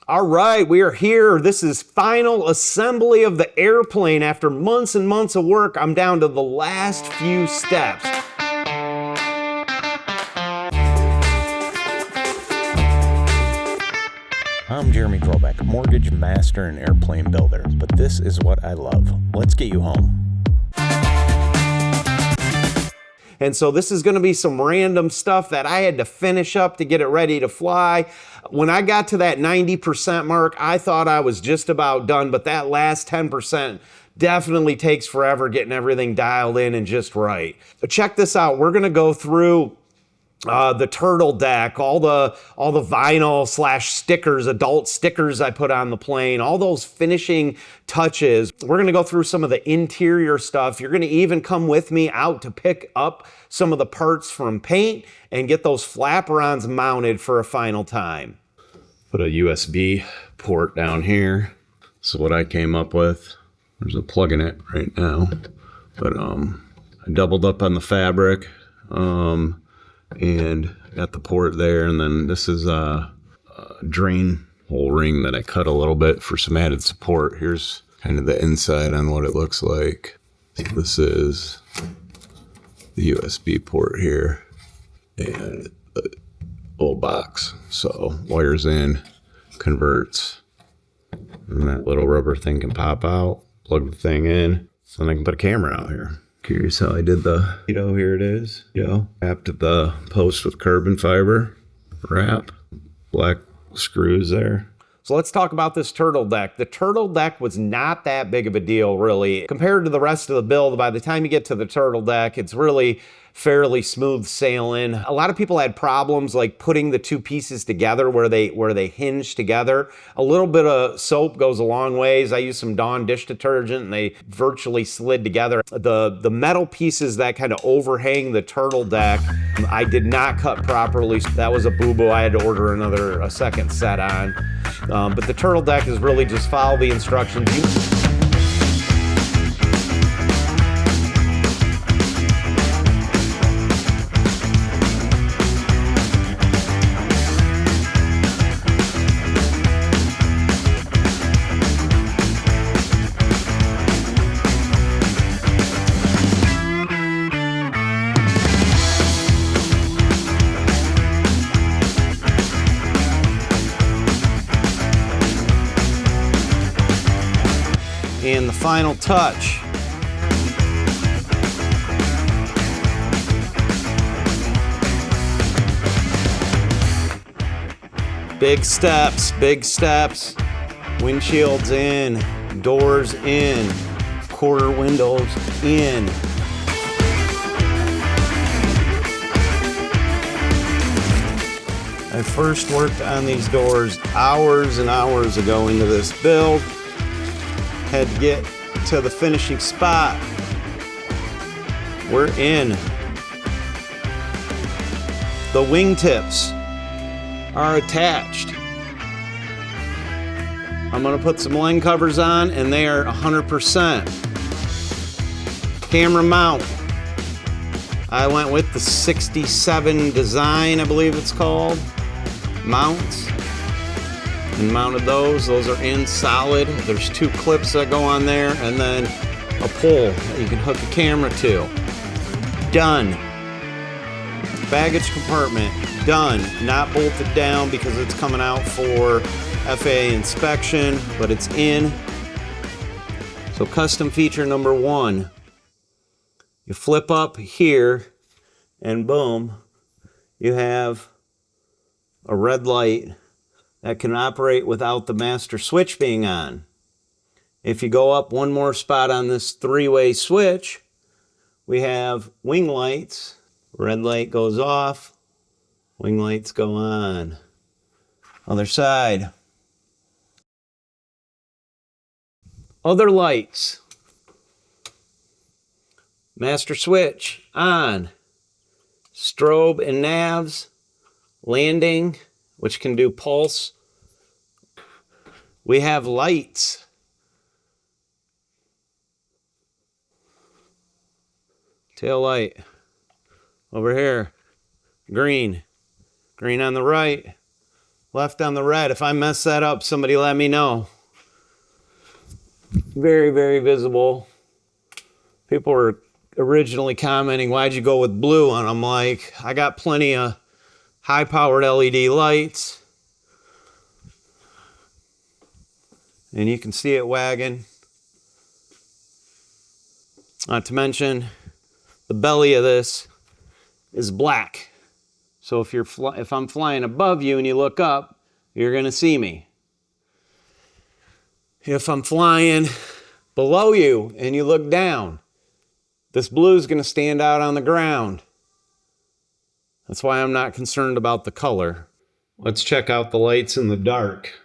All right, we are here. This is final assembly of the airplane. After months and months of work, I'm down to the last few steps. I'm Jeremy Drolbeck, mortgage master and airplane builder, but this is what I love. Let's get you home. And so this is going to be some random stuff that I had to finish up to get it ready to fly. When I got to that 90% mark, I thought I was just about done, but that last 10% definitely takes forever getting everything dialed in and just right. Check this out. We're going to go through the turtle deck, all the vinyl / stickers, adult stickers I put on the plane, all those finishing touches. We're gonna go through some of the interior stuff. You're gonna even come with me out to pick up some of the parts from paint and get those flaperons mounted for a final time. Put a USB port down here. This is what I came up with. There's a plug in it right now, but I doubled up on the fabric. And got the port there, and then this is a drain hole ring that I cut a little bit for some added support. Here's kind of the inside on what it looks like. This is the USB port here and the little box. So wires in, converts, and that little rubber thing can pop out, plug the thing in, so then I can put a camera out here. Curious how I did the, here it is, wrapped the post with carbon fiber wrap, black screws there. So let's talk about this turtle deck. The turtle deck was not that big of a deal, really. Compared to the rest of the build, by the time you get to the turtle deck, it's really fairly smooth sailing. A lot of people had problems like putting the two pieces together where they hinge together. A little bit of soap goes a long ways. I used some Dawn dish detergent and they virtually slid together. The metal pieces that kind of overhang the turtle deck, I did not cut properly. That was a boo-boo. I had to order a second set on. But the turtle deck is really just follow the instructions. And the final touch. Big steps, big steps. Windshields in, doors in, quarter windows in. I first worked on these doors hours and hours ago into this build. Had to get to the finishing spot. We're in. The wingtips are attached. I'm gonna put some line covers on and they are 100%. Camera mount. I went with the 67 design, I believe it's called. Mounts. And mounted those are in solid. There's two clips that go on there and then a pole that you can hook a camera to. Done. Baggage compartment, done. Not bolted down because it's coming out for FAA inspection, but it's in. So custom feature number 1, you flip up here and boom, you have a red light that can operate without the master switch being on. If you go up one more spot on this 3-way switch, we have wing lights. Red light goes off, wing lights go on. Other side. Other lights. Master switch on. Strobe and navs. Landing, which can do pulse. We have lights. Tail light. Over here. Green. Green on the right. left on the red. If I mess that up, somebody let me know. Very, very visible. People were originally commenting, why'd you go with blue? And I'm like, I got plenty of high-powered LED lights. And you can see it wagging. Not to mention, the belly of this is black. So if I'm flying above you and you look up, you're gonna see me. If I'm flying below you and you look down, this blue is gonna stand out on the ground. That's why I'm not concerned about the color. Let's check out the lights in the dark.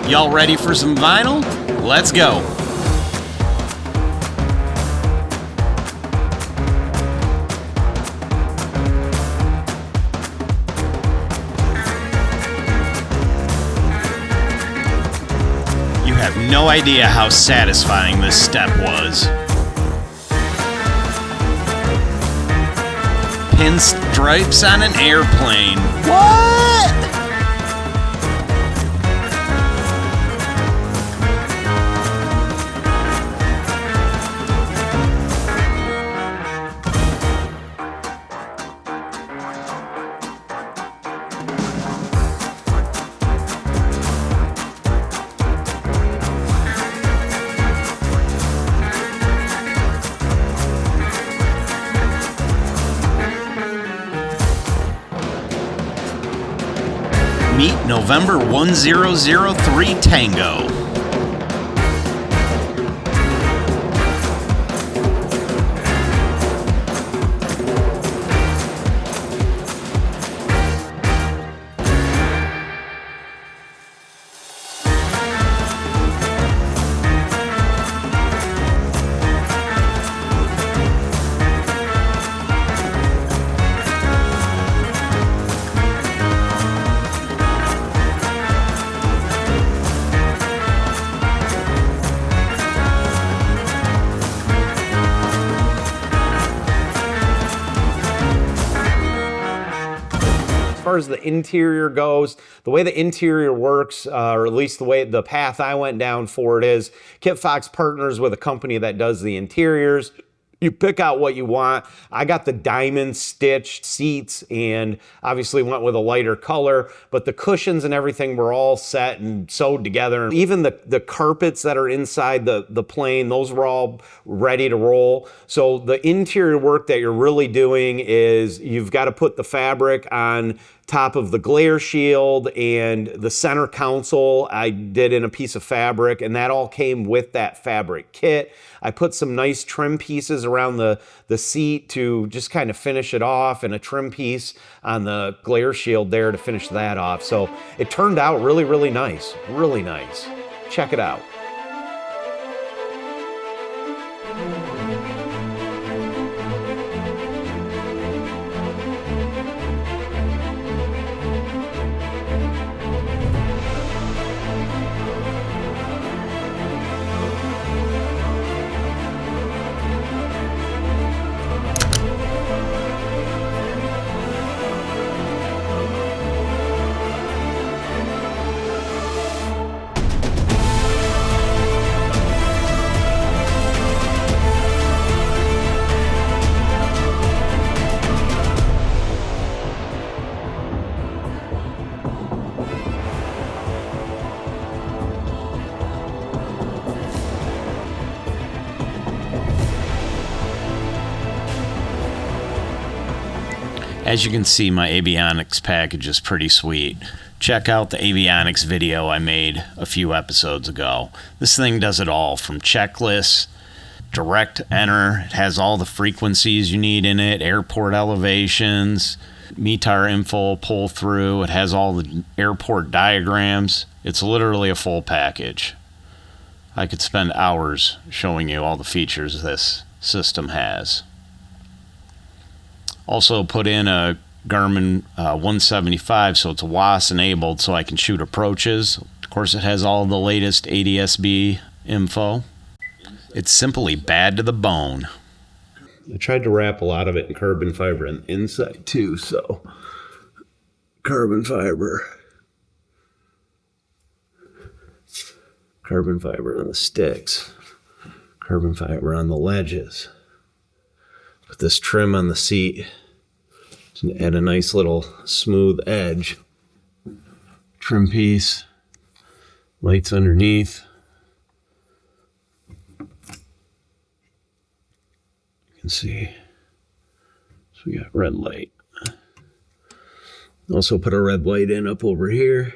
Y'all ready for some vinyl? Let's go. You have no idea how satisfying this step was. Pinstripes on an airplane. What? Meet November 1003 Tango. As far as the interior goes, the way the interior works, or at least the path I went down for it is, Kitfox partners with a company that does the interiors. You pick out what you want. I got the diamond stitched seats and obviously went with a lighter color, but the cushions and everything were all set and sewed together. Even the carpets that are inside the plane, those were all ready to roll. So the interior work that you're really doing is you've got to put the fabric on top of the glare shield, and the center console I did in a piece of fabric, and that all came with that fabric kit. I put some nice trim pieces around the seat to just kind of finish it off, and a trim piece on the glare shield there to finish that off. So it turned out really, really nice. Really nice. Check it out. As you can see, my Avionics package is pretty sweet. Check out the Avionics video I made a few episodes ago. This thing does it all, from checklists, direct enter, it has all the frequencies you need in it, airport elevations, METAR info pull through, it has all the airport diagrams. It's literally a full package. I could spend hours showing you all the features this system has. Also put in a Garmin 175, so it's WAS enabled, so I can shoot approaches. Of course, it has all the latest ADS-B info. It's simply bad to the bone. I tried to wrap a lot of it in carbon fiber on the inside too, so carbon fiber on the sticks, carbon fiber on the ledges. Put this trim on the seat to add a nice little smooth edge. Trim piece, lights underneath. You can see, so we got red light. Also put a red light in up over here.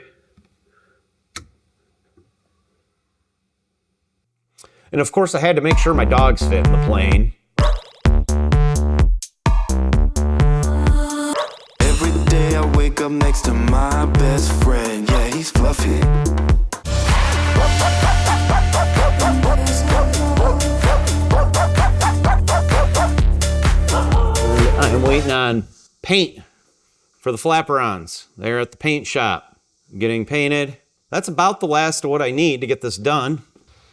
And of course I had to make sure my dogs fit in the plane. Every day I wake up next to my best friend. Yeah, he's fluffy. I'm waiting on paint for the Flapperons. They're at the paint shop getting painted. That's about the last of what I need to get this done.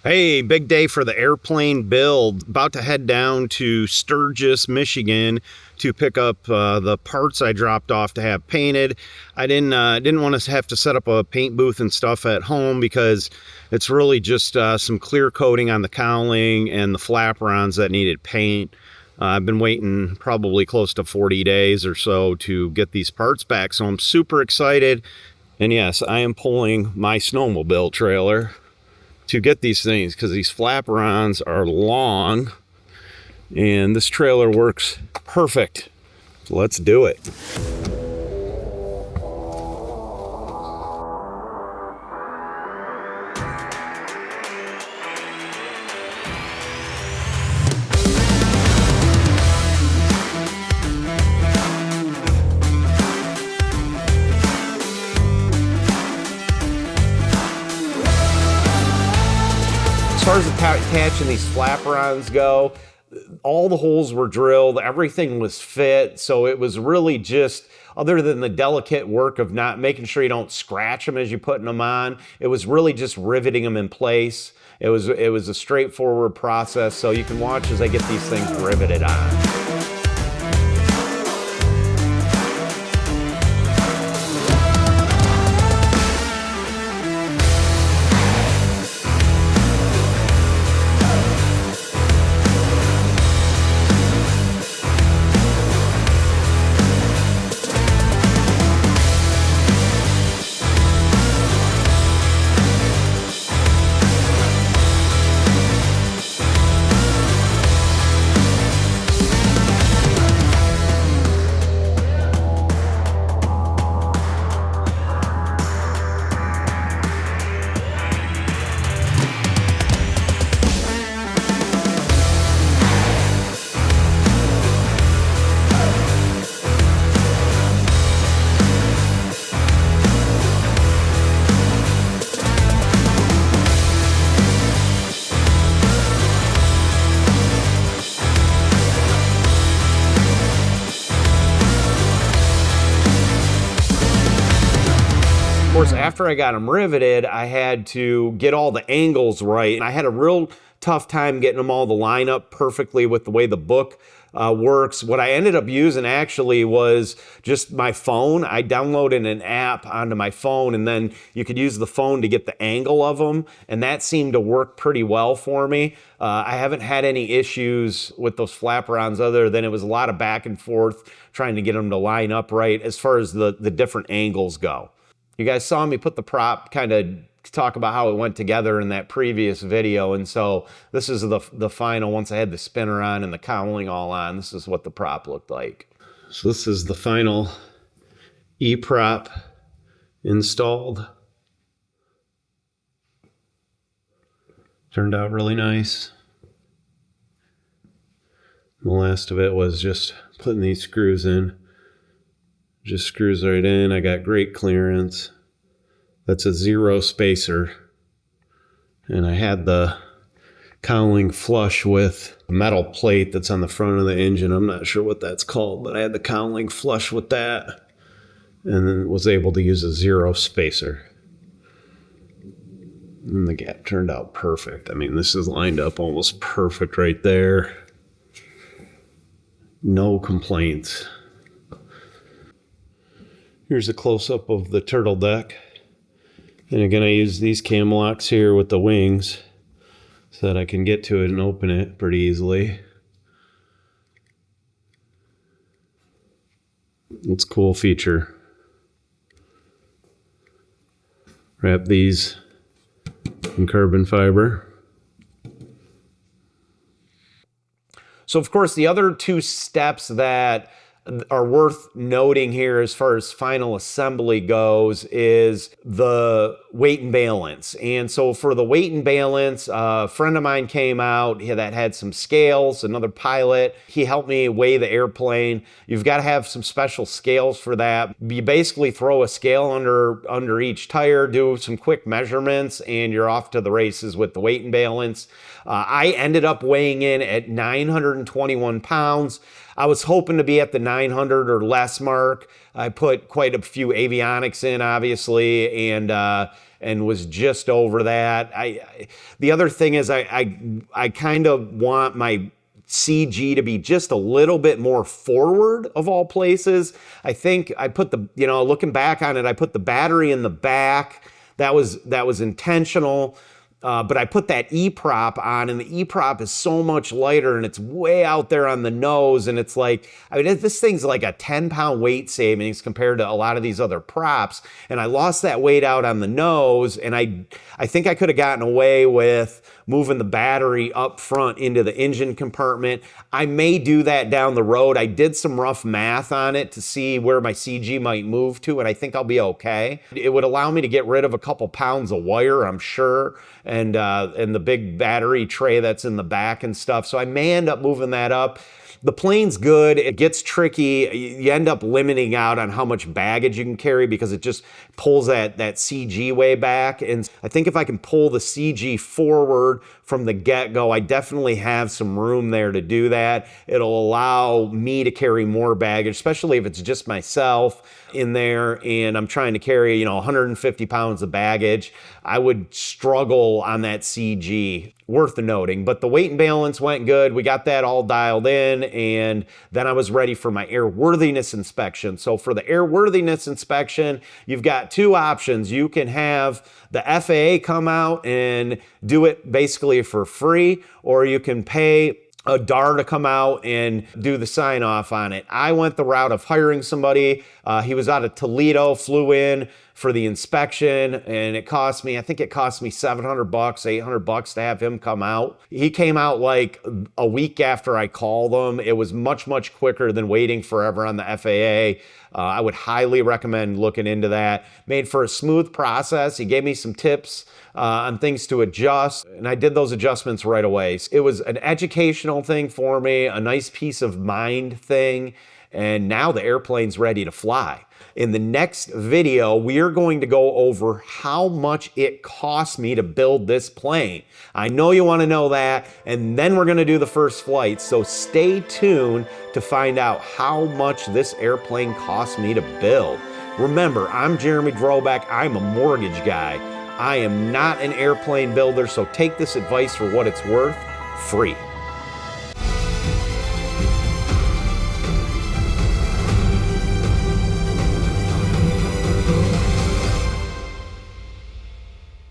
Hey, big day for the airplane build. About to head down to Sturgis, Michigan to pick up the parts I dropped off to have painted. I didn't want to have to set up a paint booth and stuff at home because it's really just some clear coating on the cowling and the Flapperons that needed paint. I've been waiting probably close to 40 days or so to get these parts back, so I'm super excited. And yes, I am pulling my snowmobile trailer to get these things because these Flapperons are long and this trailer works perfect. So let's do it. As far as attaching these Flapperons go, all the holes were drilled, everything was fit, so it was really just, other than the delicate work of not making sure you don't scratch them as you're putting them on, it was really just riveting them in place. It was a straightforward process, so you can watch as I get these things riveted on. Of course, after I got them riveted, I had to get all the angles right. And I had a real tough time getting them all to line up perfectly with the way the book works. What I ended up using actually was just my phone. I downloaded an app onto my phone, and then you could use the phone to get the angle of them, and that seemed to work pretty well for me. I haven't had any issues with those Flapperons other than it was a lot of back and forth trying to get them to line up right as far as the different angles go. You guys saw me put the prop, kind of talk about how it went together in that previous video, and so this is the final. Once I had the spinner on and the cowling all on, this is what the prop looked like. So this is the final E-prop installed. Turned out really nice. The last of it was just putting these screws in. Just screws right in. I got great clearance. That's a 0 spacer. And I had the cowling flush with a metal plate that's on the front of the engine. I'm not sure what that's called, but I had the cowling flush with that and then was able to use a 0 spacer. And the gap turned out perfect. I mean, this is lined up almost perfect right there. No complaints. Here's a close-up of the turtle deck. And again, I use these cam locks here with the wings so that I can get to it and open it pretty easily. It's a cool feature. Wrap these in carbon fiber. So of course, the other two steps that are worth noting here as far as final assembly goes is the weight and balance. And so for the weight and balance, a friend of mine came out that had some scales, another pilot. He helped me weigh the airplane. You've got to have some special scales for that. You basically throw a scale under each tire, do some quick measurements, and you're off to the races with the weight and balance. I ended up weighing in at 921 pounds. I was hoping to be at the 900 or less mark. I put quite a few Avionics in, obviously, and was just over that. The other thing is I kind of want my CG to be just a little bit more forward of all places. I think I put the, looking back on it, I put the battery in the back. That was intentional. But I put that E-prop on, and the E-prop is so much lighter, and it's way out there on the nose, and it's like, I mean, this thing's like a 10-pound weight savings compared to a lot of these other props, and I lost that weight out on the nose, and I think I could have gotten away with moving the battery up front into the engine compartment. I may do that down the road. I did some rough math on it to see where my CG might move to, and I think I'll be okay. It would allow me to get rid of a couple pounds of wire, I'm sure, and the big battery tray that's in the back and stuff. So I may end up moving that up. The plane's good. It gets tricky. You end up limiting out on how much baggage you can carry because it just pulls that CG way back. And I think if I can pull the CG forward from the get-go, I definitely have some room there to do that. It'll allow me to carry more baggage, especially if it's just myself in there and I'm trying to carry, 150 pounds of baggage. I would struggle on that CG. Worth the noting, but the weight and balance went good. We got that all dialed in, and then I was ready for my airworthiness inspection. So for the airworthiness inspection, you've got two options. You can have the FAA come out and do it basically for free, or you can pay a DAR to come out and do the sign off on it. I went the route of hiring somebody. He was out of Toledo, flew in for the inspection, and it cost me, I think it cost me $700, $800 to have him come out. He came out like a week after I called him. It was much, much quicker than waiting forever on the FAA. I would highly recommend looking into that. Made for a smooth process. He gave me some tips on things to adjust, and I did those adjustments right away. It was an educational thing for me, a nice peace of mind thing, and now the airplane's ready to fly. In the next video, we are going to go over how much it cost me to build this plane. I know you want to know that, and then we're going to do the first flight, so stay tuned to find out how much this airplane cost me to build. Remember, I'm Jeremy Drobeck. I'm a mortgage guy. I am not an airplane builder, so take this advice for what it's worth, free.